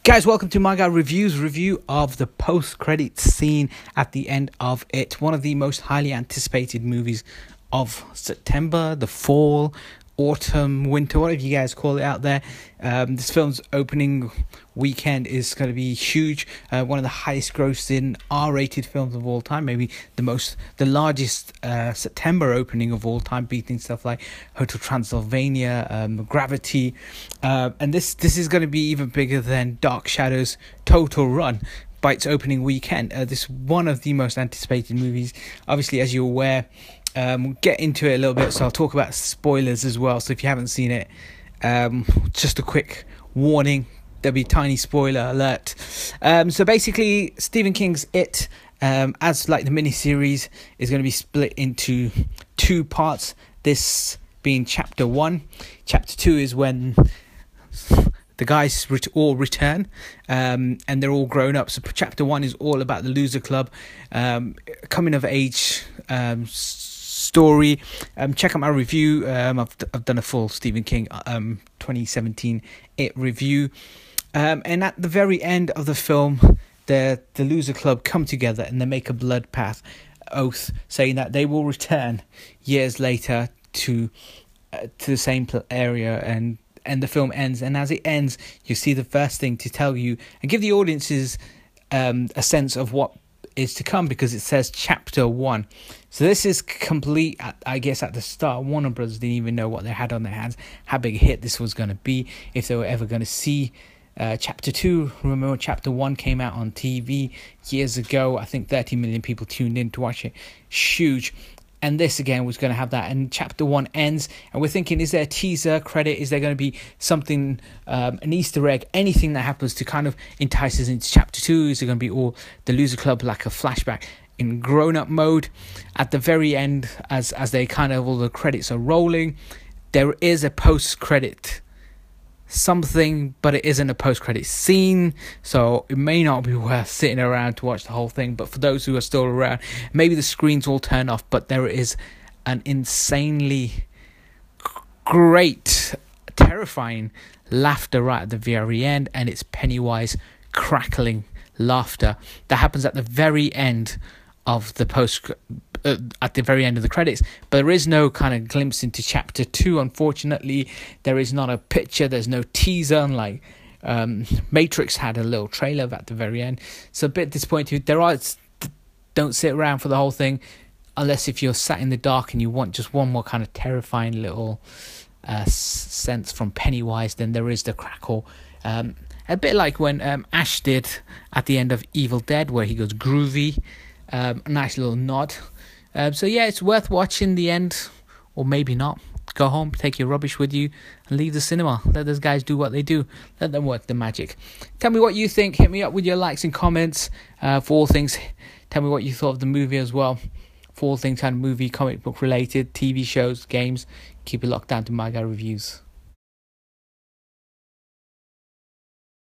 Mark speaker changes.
Speaker 1: Guys, welcome to My Guy Reviews review of the post-credit scene at the end of it. One of the most highly anticipated movies of September, the fall, autumn, winter, whatever you guys call it out there. This film's opening weekend is going to be huge. One of the highest grossing R-rated films of all time, maybe the largest September opening of all time, beating stuff like Hotel Transylvania, Gravity, and this is going to be even bigger than Dark Shadows Total Run by its opening weekend. This is one of the most anticipated movies. Obviously, as you're aware, we'll get into it a little bit, so I'll talk about spoilers as well. So if you haven't seen it, just a quick warning, there'll be a tiny spoiler alert. So basically, Stephen King's It, as like the miniseries, is going to be split into two parts. This being chapter 1. Chapter 2 is when the guys all return, and they're all grown up. So chapter 1 is all about the loser club, coming of age story. Check out my review. I've done a full Stephen King 2017 It review, and at the very end of the film, the loser club come together and they make a blood pact oath, saying that they will return years later to the same area, and the film ends. And as it ends, you see the first thing to tell you and give the audiences a sense of what is to come, because it says chapter 1. So this is complete. I guess at the start, Warner Brothers didn't even know what they had on their hands, how big a hit this was going to be, if they were ever going to see chapter 2. Remember, chapter 1 came out on TV years ago. I think 30 million people tuned in to watch it. Huge. And this again was going to have that. And chapter 1 ends, and we're thinking, is there a teaser credit? Is there going to be something, an Easter egg, anything that happens to kind of entice us into chapter 2? Is it going to be all the loser club, like a flashback in grown-up mode? At the very end, as they kind of, all the credits are rolling, there is a post-credit something, but it isn't a post-credit scene, so it may not be worth sitting around to watch the whole thing. But for those who are still around, maybe the screens will turn off, but there is an insanely great, terrifying laughter right at the very end, and it's Pennywise crackling laughter that happens at the very end of the at the very end of the credits. But there is no kind of glimpse into chapter 2, unfortunately. There is not a picture, there's no teaser, unlike Matrix had a little trailer at the very end. So a bit disappointing. Don't sit around for the whole thing, unless if you're sat in the dark and you want just one more kind of terrifying little sense from Pennywise. Then there is the crackle, a bit like when Ash did at the end of Evil Dead, where he goes groovy. A nice little nod. So yeah, it's worth watching the end, or maybe not. Go home, take your rubbish with you, and leave the cinema. Let those guys do what they do. Let them work the magic. Tell me what you think. Hit me up with your likes and comments. For all things, tell me what you thought of the movie as well. For all things kind of movie, comic book related, TV shows, games. Keep it locked down to My Guy Reviews.